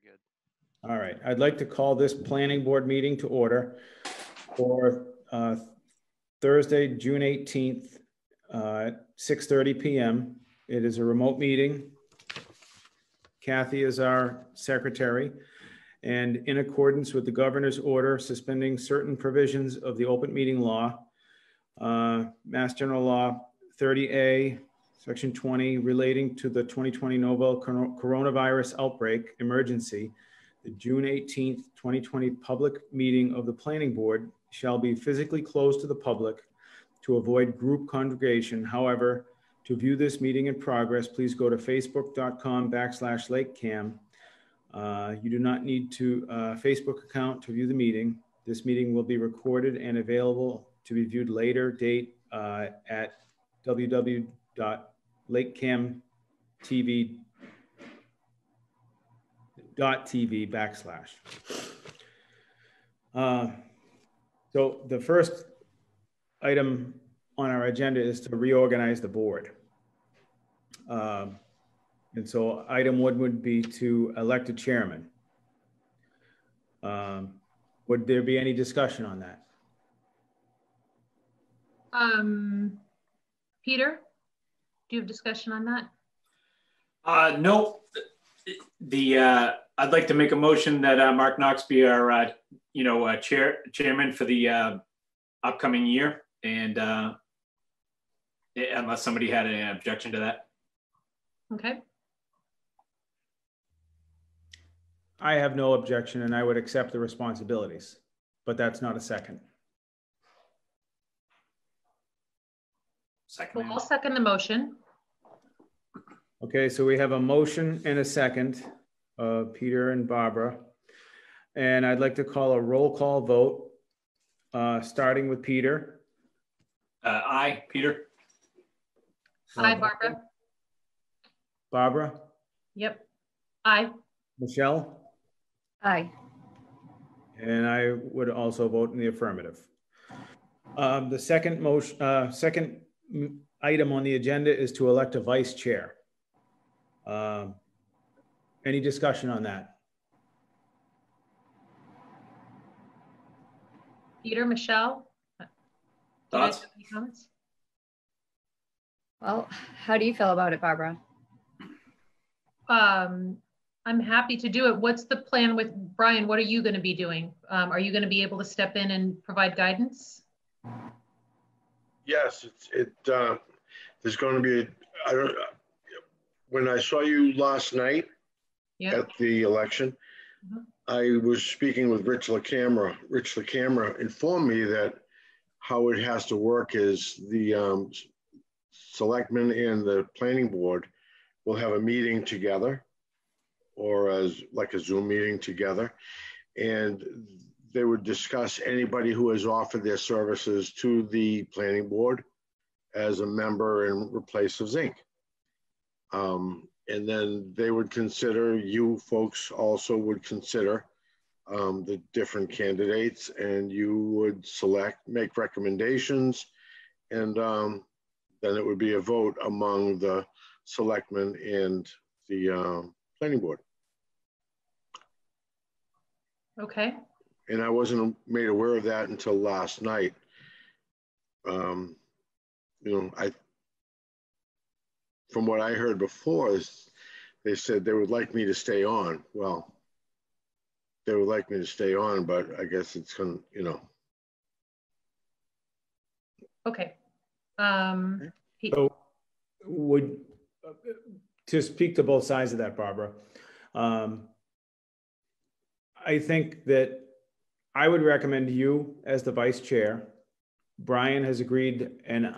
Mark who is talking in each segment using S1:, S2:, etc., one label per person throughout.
S1: You're good.
S2: All right. I'd like to call this planning board meeting to order for Thursday, June 18th, 6:30 p.m. It is a remote meeting. Kathy is our secretary, and in accordance with the governor's order suspending certain provisions of the open meeting law, Mass General Law 30A, Section 20, relating to the 2020 novel coronavirus outbreak emergency, the June 18th, 2020 public meeting of the planning board shall be physically closed to the public to avoid group congregation. However, to view this meeting in progress, please go to facebook.com/lakecam. You do not need to Facebook account to view the meeting. This meeting will be recorded and available to be viewed later date at www.lakecam.tv/. So the first item on our agenda is to reorganize the board. And so item one would be to elect a chairman. Would there be any discussion on that?
S3: Peter, do you have discussion on that?
S4: No. I'd like to make a motion that Mark Knox be our, chairman for the upcoming year, and unless somebody had an objection to that.
S3: Okay.
S2: I have no objection, and I would accept the responsibilities, but that's not a second.
S4: Second.
S3: Well, I'll second the motion.
S2: Okay, so we have a motion and a second, Peter and Barbara, and I'd like to call a roll call vote, starting with Peter.
S4: Aye, Peter.
S3: Aye, Barbara.
S2: Barbara?
S3: Yep. Aye.
S2: Michelle?
S5: Aye.
S2: And I would also vote in the affirmative. The second motion, second item on the agenda is to elect a vice chair. Any discussion on that?
S3: Peter, Michelle?
S4: Thoughts?
S3: Any comments?
S5: Well, how do you feel about it, Barbara?
S3: I'm happy to do it. What's the plan with Brian? What are you going to be doing? Are you going to be able to step in and provide guidance?
S6: Yes, there's going to be, when I saw you last night at the election, I was speaking with Rich LaCamera. Rich LaCamera informed me that how it has to work is the selectmen and the planning board will have a meeting together, or as like a Zoom meeting together, and they would discuss anybody who has offered their services to the planning board as a member in replace of Zinc. And then they would consider, you folks also would consider the different candidates, and you would make recommendations, and then it would be a vote among the selectmen and the planning board.
S3: Okay.
S6: And I wasn't made aware of that until last night. From what I heard before, they said they would like me to stay on. Well, they would like me to stay on, but I guess it's going to,
S3: Okay.
S2: So to speak to both sides of that, Barbara, I think that I would recommend you as the vice chair. Brian has agreed, and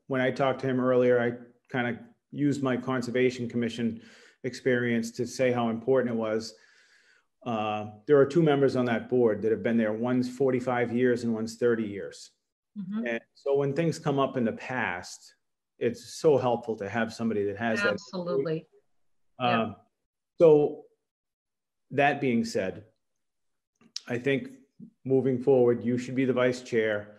S2: when I talked to him earlier, I kind of used my Conservation Commission experience to say how important it was. There are two members on that board that have been there. One's 45 years and one's 30 years. And so when things come up in the past, it's so helpful to have somebody that has that.
S3: Absolutely.
S2: So that being said, I think moving forward, you should be the vice chair.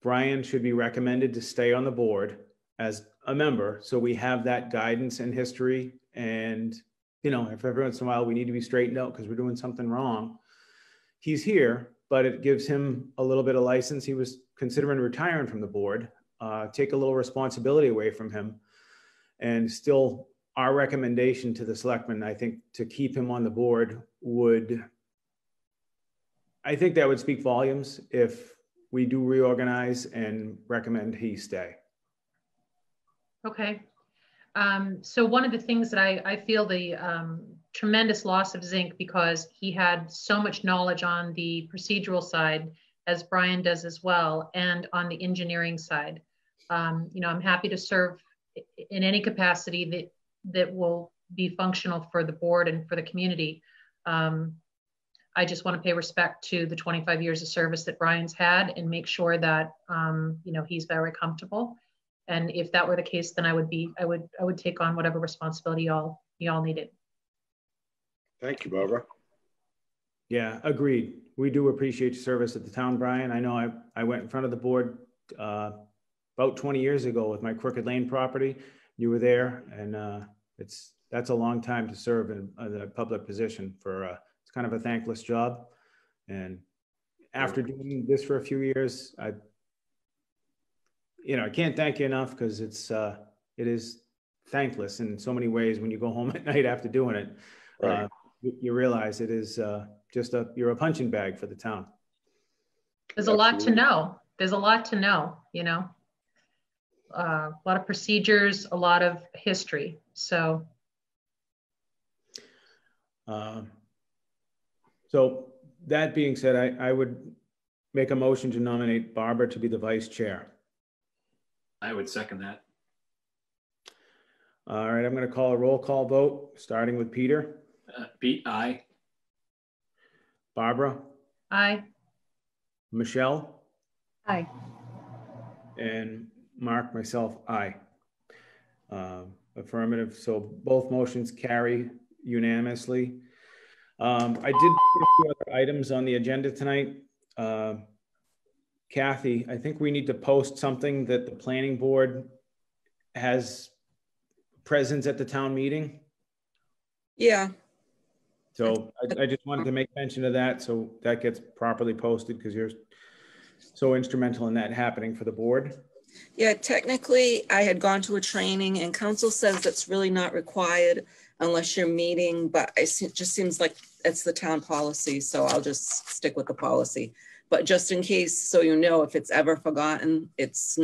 S2: Brian should be recommended to stay on the board as a member, so we have that guidance and history and you know, if every once in a while we need to be straightened out because we're doing something wrong, he's here, but it gives him a little bit of license. He was considering retiring from the board, take a little responsibility away from him. And still, our recommendation to the selectmen, I think, to keep him on the board I think that would speak volumes if we do reorganize and recommend he stay.
S3: Okay. So one of the things that I feel the tremendous loss of Zink, because he had so much knowledge on the procedural side, as Brian does as well, and on the engineering side. You know, I'm happy to serve in any capacity that will be functional for the board and for the community. I just want to pay respect to the 25 years of service that Brian's had and make sure that, you know, he's very comfortable. And if that were the case, then I would take on whatever responsibility y'all needed.
S6: Thank you, Barbara.
S2: Yeah, agreed. We do appreciate your service at the town, Brian. I know I went in front of the board about 20 years ago with my Crooked Lane property. You were there, and that's a long time to serve in a public position for it's kind of a thankless job. And after doing this for a few years, I can't thank you enough, because it is thankless in so many ways. When you go home at night after doing it,
S6: Right.
S2: You realize it is you're a punching bag for the town.
S3: There's a lot to know. There's a lot to know, you know, a lot of procedures, a lot of history. So.
S2: So that being said, I would make a motion to nominate Barbara to be the vice chair.
S4: I would second that.
S2: All right, I'm going to call a roll call vote, starting with Peter.
S4: Pete, aye.
S2: Barbara.
S3: Aye.
S2: Michelle.
S5: Aye.
S2: And Mark, myself, aye. Affirmative. So both motions carry unanimously. I did put a few other items on the agenda tonight. Kathy, I think we need to post something that the planning board has presence at the town meeting.
S1: Yeah.
S2: So I just wanted to make mention of that, so that gets properly posted, because you're so instrumental in that happening for the board.
S1: Yeah, technically I had gone to a training and council says that's really not required unless you're meeting, but it just seems like it's the town policy. So I'll just stick with the policy. But just in case, so you know, if it's ever forgotten, it's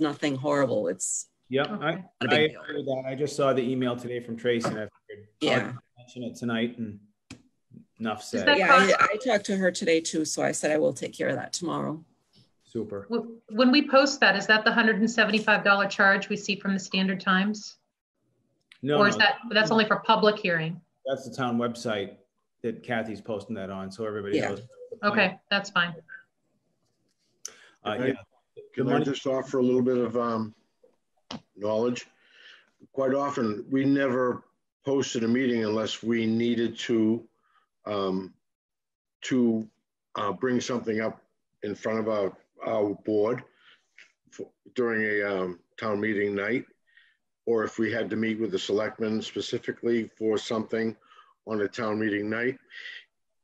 S1: nothing horrible. It's
S2: Yeah,
S3: Okay.
S2: I agree with that. I just saw the email today from Tracy, and I figured
S1: Yeah.
S2: I'll mention it tonight, and enough said.
S3: that-
S1: yeah, I talked to her today too. So I said I will take care of that tomorrow.
S2: Super.
S3: When we post that, is that the $175 charge we see from the Standard Times?
S2: No,
S3: Or is
S2: no,
S3: that's only for public hearing?
S2: that's the town website that Kathy's posting that on, so everybody
S1: Yeah.
S2: knows.
S3: Okay, that's fine.
S2: Yeah.
S6: Can I just offer a little bit of knowledge? Quite often, we never posted a meeting unless we needed to bring something up in front of our board during a town meeting night, or if we had to meet with the selectmen specifically for something on a town meeting night.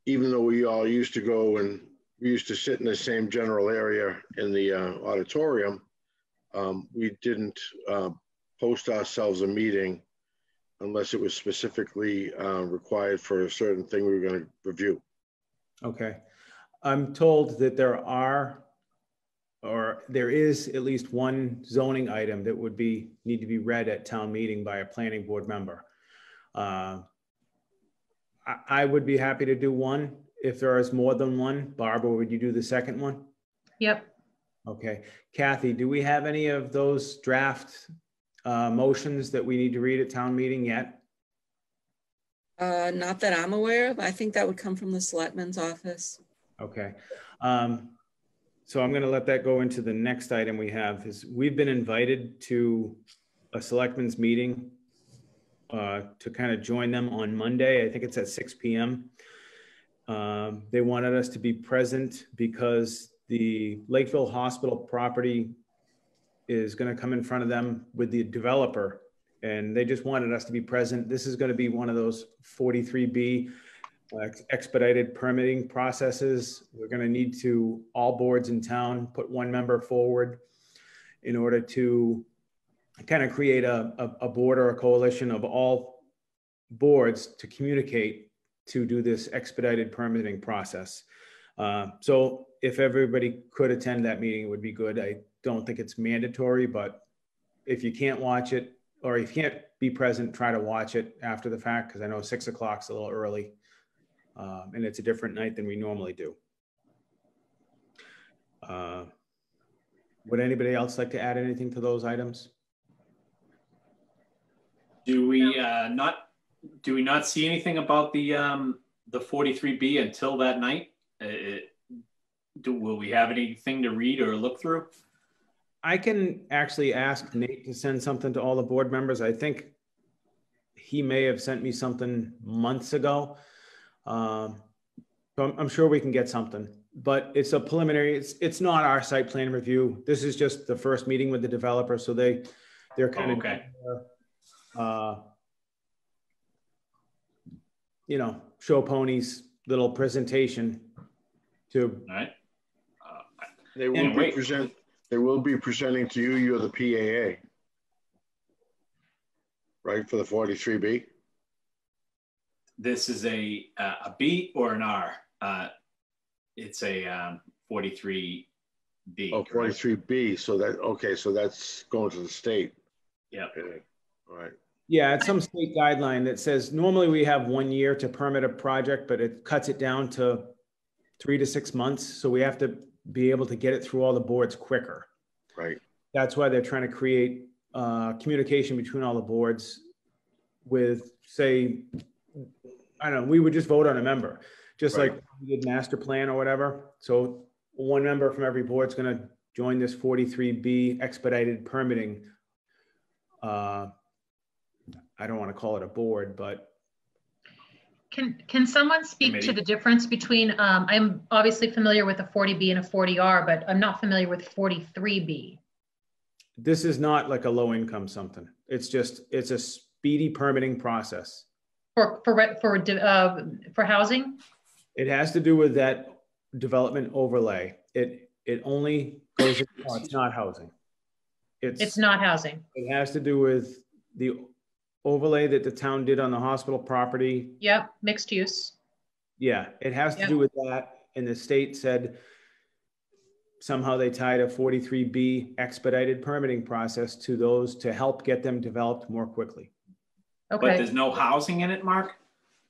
S6: Even though we all used to go and we used to sit in the same general area in the auditorium, we didn't post ourselves a meeting unless it was specifically required for a certain thing we were going to review.
S2: Okay. I'm told that there is at least one zoning item that would need to be read at town meeting by a planning board member. I would be happy to do one. If there is more than one, Barbara, would you do the second one?
S3: Yep.
S2: Okay. Kathy, do we have any of those draft motions that we need to read at town meeting yet?
S1: Not that I'm aware of. I think that would come from the selectman's office.
S2: Okay. So I'm going to let that go into the next item we have. We've been invited to a selectmen's meeting to kind of join them on Monday. I think it's at 6 p.m. They wanted us to be present because the Lakeville Hospital property is going to come in front of them with the developer and they just wanted us to be present. This is going to be one of those 43B expedited permitting processes. We're going to need to, all boards in town, put one member forward in order to kind of create a board or a coalition of all boards to communicate to do this expedited permitting process. So if everybody could attend that meeting, it would be good. I don't think it's mandatory, but if you can't watch it, or if you can't be present, try to watch it after the fact, because I know 6 o'clock's a little early, and it's a different night than we normally do. Would anybody else like to add anything to those items?
S4: Do we not see anything about the 43B until that night? Will we have anything to read or look through?
S2: I can actually ask Nate to send something to all the board members. I think he may have sent me something months ago. So I'm sure we can get something, but it's a preliminary. It's not our site plan review. This is just the first meeting with the developer. So they're kind of,
S4: okay.
S2: You know, show ponies little presentation to.
S4: All right.
S6: They will be presenting to you. You're the PAA, right, for the 43B.
S4: This is a B or an R. It's a 43B.
S6: Oh, 43B. Right? So that, okay, so that's going to the state.
S4: Yeah.
S6: Okay. All right.
S2: Yeah, it's some state guideline that says normally we have 1 year to permit a project, but it cuts it down to 3 to 6 months. So we have to be able to get it through all the boards quicker.
S6: Right.
S2: That's why they're trying to create communication between all the boards with, say, I don't know, we would just vote on a member, just
S6: right.
S2: like we did master plan or whatever. So one member from every board is going to join this 43B expedited permitting. I don't want to call it a board, but.
S3: Can someone speak to the difference between, I'm obviously familiar with a 40B and a 40R, but I'm not familiar with 43B.
S2: This is not like a low income something. It's just, it's a speedy permitting process.
S3: For housing?
S2: It has to do with that development overlay. It only goes, oh, it's not housing.
S3: It's not housing.
S2: It has to do with the overlay that the town did on the hospital property.
S3: Yep, mixed use.
S2: Yeah, it has to do with that. And the state said somehow they tied a 43B expedited permitting process to those to help get them developed more quickly.
S3: Okay.
S4: But there's no housing in it, Mark?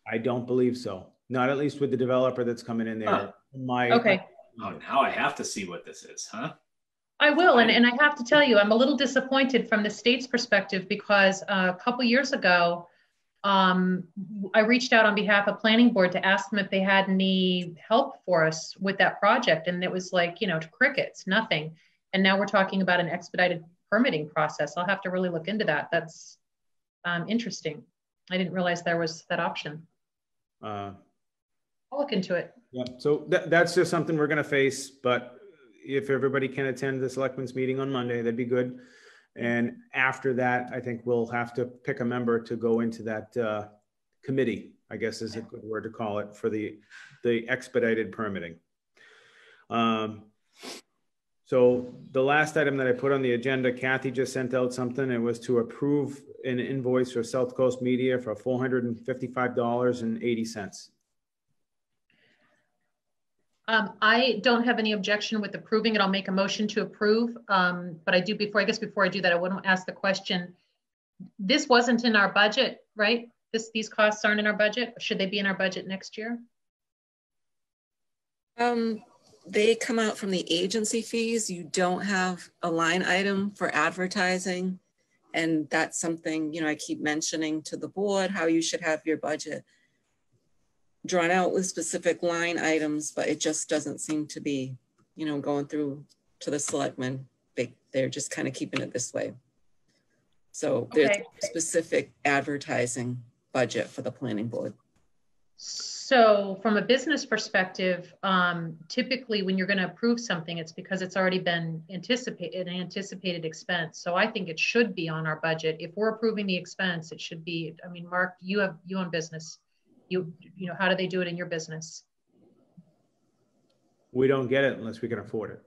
S2: I don't believe so. Not at least with the developer that's coming in there.
S4: Huh.
S3: Okay.
S4: Oh, now I have to see what this is, huh?
S3: I will, and I have to tell you, I'm a little disappointed from the state's perspective because a couple years ago, I reached out on behalf of planning board to ask them if they had any help for us with that project. And it was like, you know, crickets, nothing. And now we're talking about an expedited permitting process. I'll have to really look into that. That's interesting. I didn't realize there was that option. I'll look into it.
S2: Yeah, so that's just something we're gonna face, but if everybody can attend the selectmen's meeting on Monday, that'd be good. And after that, I think we'll have to pick a member to go into that committee, I guess is a good word to call it, for the expedited permitting. So the last item that I put on the agenda, Kathy just sent out something. It was to approve an invoice for South Coast Media for $455.80.
S3: I don't have any objection with approving it. I'll make a motion to approve. But I do before I do that, I want to ask the question. This wasn't in our budget, right? These costs aren't in our budget. Should they be in our budget next year?
S1: They come out from the agency fees. You don't have a line item for advertising. And that's something, you know, I keep mentioning to the board, how you should have your budget drawn out with specific line items, but it just doesn't seem to be, you know, going through to the selectmen. They're just kind of keeping it this way. So there's a specific advertising budget for the planning board.
S3: So from a business perspective, typically when you're going to approve something, it's because it's already been an anticipated expense. So I think it should be on our budget. If we're approving the expense, it should be, I mean, Mark, you own business. You know, how do they do it in your business?
S2: We don't get it unless we can afford it.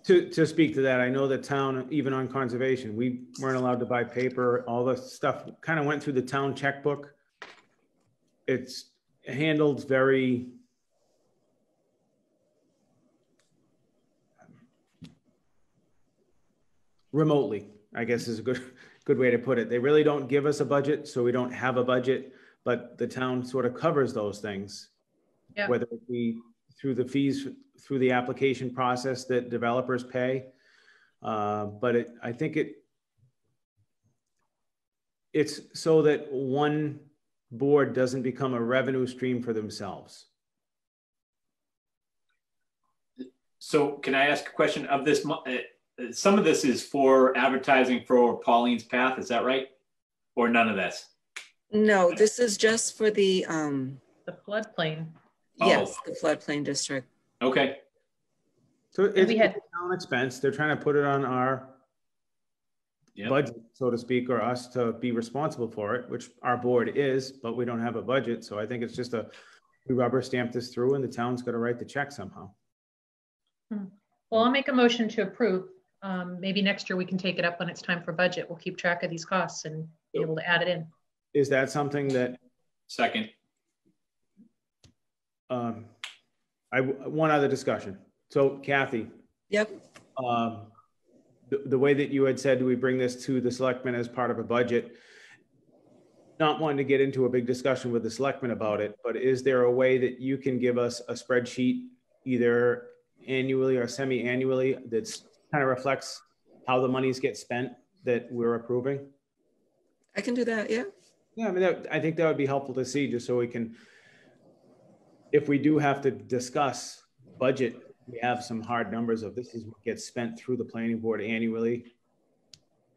S2: To speak to that, I know the town, even on conservation, we weren't allowed to buy paper. All the stuff kind of went through the town checkbook. It's handled very remotely, I guess is a good way to put it. They really don't give us a budget, so we don't have a budget, but the town sort of covers those things,
S3: Yeah.
S2: Whether it be through the fees, through the application process that developers pay. But I think it's so that one board doesn't become a revenue stream for themselves.
S4: So can I ask a question of this? Some of this is for advertising for Pauline's Path, is that right? Or none of this?
S1: No, this is just for the
S3: floodplain.
S1: Yes, the floodplain district.
S4: Okay.
S2: So it's a town expense. They're trying to put it on our budget, so to speak, or us to be responsible for it, which our board is, but we don't have a budget. So I think it's just we rubber stamp this through and the town's got to write the check somehow.
S3: Well, I'll make a motion to approve. Maybe next year we can take it up when it's time for budget. We'll keep track of these costs and be able to add it in.
S2: Is that something that?
S4: Second.
S2: One other discussion. So Kathy.
S1: Yep.
S2: The way that you had said, do we bring this to the selectmen as part of a budget? Not wanting to get into a big discussion with the selectmen about it, but is there a way that you can give us a spreadsheet either annually or semi-annually that's kind of reflects how the monies get spent that we're approving?
S1: I can do that, yeah.
S2: Yeah, I mean, I think that would be helpful to see, just so we can, if we do have to discuss budget, we have some hard numbers of this is what gets spent through the planning board annually.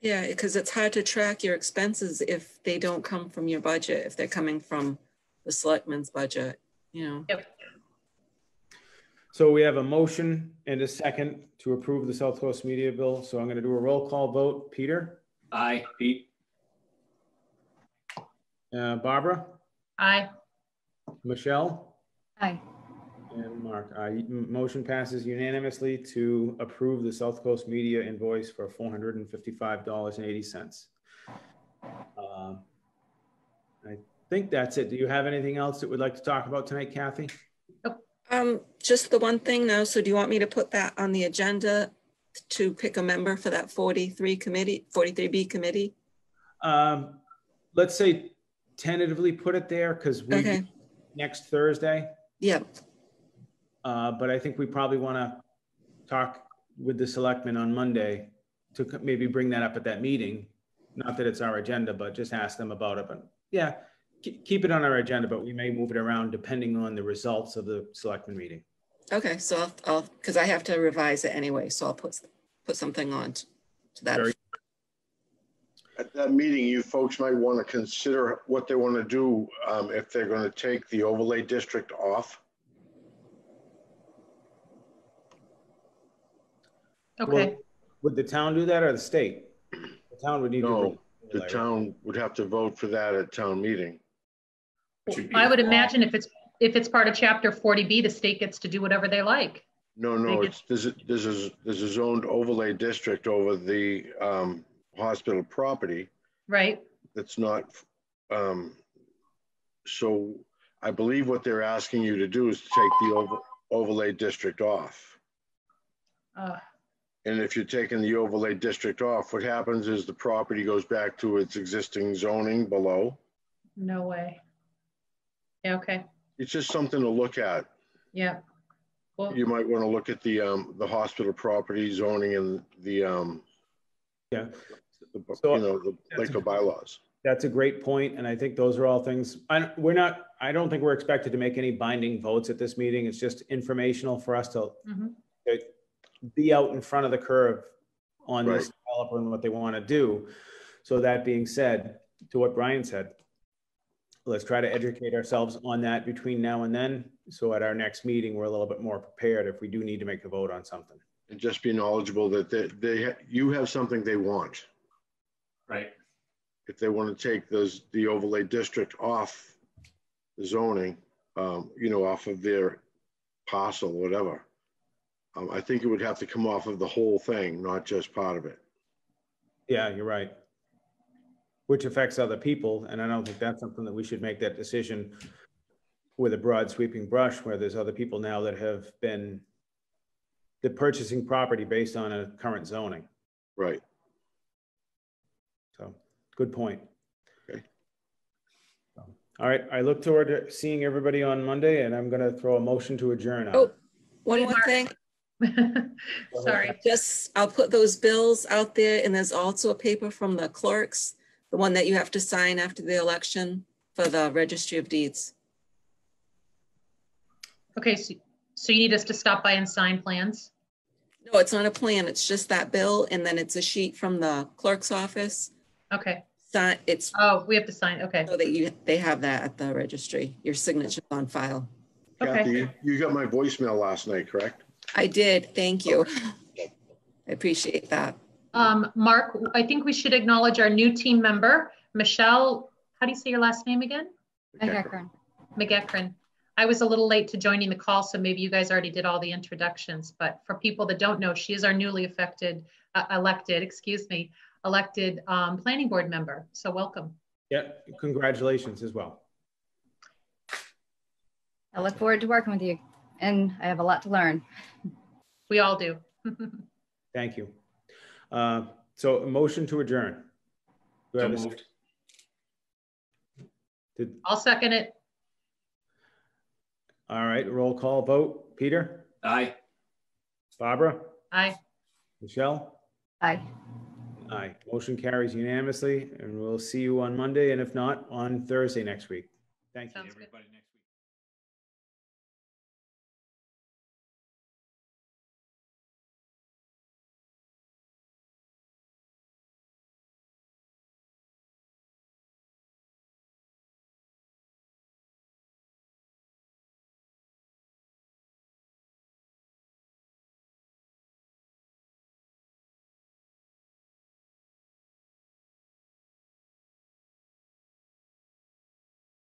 S1: Yeah, because it's hard to track your expenses if they don't come from your budget, if they're coming from the selectmen's budget, you know.
S3: Yep.
S2: So we have a motion and a second to approve the South Coast Media Bill. So I'm going to do a roll call vote. Peter?
S4: Aye. Pete?
S2: Barbara?
S3: Aye.
S2: Michelle?
S5: Aye.
S2: And Mark, aye. Motion passes unanimously to approve the South Coast Media invoice for $455.80. I think that's it. Do you have anything else that we'd like to talk about tonight, Kathy?
S1: Just the one thing now. So do you want me to put that on the agenda to pick a member for that 43B committee?
S2: Let's say tentatively put it there because we do next Thursday.
S1: Yeah.
S2: But I think we probably want to talk with the selectmen on Monday to maybe bring that up at that meeting. Not that it's our agenda, but just ask them about it. But yeah, keep it on our agenda, but we may move it around depending on the results of the selectmen meeting. Okay,
S1: so I'll because I have to revise it anyway, so I'll put something on to that.
S6: At that meeting, you folks might want to consider what they want to do if they're going to take the overlay district off.
S3: Okay.
S2: Well, would the town do that or the state? The town would need
S6: to. The town would have to vote for that at town meeting.
S3: I would imagine if it's part of Chapter 40B, the state gets to do whatever they like.
S6: No, there's a zoned overlay district over the hospital property.
S3: Right.
S6: That's not. So I believe what they're asking you to do is to take the overlay district off. And if you're taking the overlay district off, what happens is the property goes back to its existing zoning below.
S3: No way. Yeah, okay.
S6: It's just something to look at. Yeah. Well, you might want to look at the hospital property zoning and the Lakeville bylaws.
S2: That's a great point, and I think those are all things. I don't think we're expected to make any binding votes at this meeting. It's just informational for us to be out in front of the curve on this developer and what they want to do. So that being said, to what Brian said, let's try to educate ourselves on that between now and then. So at our next meeting, we're a little bit more prepared if we do need to make a vote on something.
S6: And just be knowledgeable that you have something they want.
S4: Right.
S6: If they want to take the overlay district off the zoning, off of their parcel, whatever, I think it would have to come off of the whole thing, not just part of it.
S2: Yeah, you're right. Which affects other people. And I don't think that's something that we should make that decision with a broad sweeping brush, where there's other people now that have been purchasing property based on a current zoning.
S6: Right.
S2: So good point.
S6: Okay.
S2: All right. I look forward to seeing everybody on Monday, and I'm going to throw a motion to adjourn out.
S1: Oh, one more thing.
S3: Sorry.
S1: I'll put those bills out there, and there's also a paper from the clerks, the one that you have to sign after the election for the Registry of Deeds.
S3: Okay, so you need us to stop by and sign plans?
S1: No, it's not a plan. It's just that bill, and then it's a sheet from the clerk's office.
S3: Okay.
S1: It's
S3: Oh, we have to sign. Okay.
S1: so that they have that at the registry. Your signature's on file.
S3: Okay.
S6: Kathy, you got my voicemail last night, correct?
S1: I did. Thank you. I appreciate that.
S3: Mark, I think we should acknowledge our new team member, Michelle. How do you say your last name again? McEachran. I was a little late to joining the call, so maybe you guys already did all the introductions, but for people that don't know, she is our newly elected planning board member. So welcome.
S2: Yeah, congratulations as well.
S5: I look forward to working with you, and I have a lot to learn.
S3: We all do.
S2: Thank you. So a motion to adjourn.
S4: So moved.
S3: I'll second it.
S2: All right, roll call vote. Peter?
S4: Aye.
S2: Barbara?
S3: Aye.
S2: Michelle?
S5: Aye.
S2: Aye. Motion carries unanimously, and we'll see you on Monday, and if not, on Thursday next week. Thank you.
S3: Sounds good.
S4: Everybody next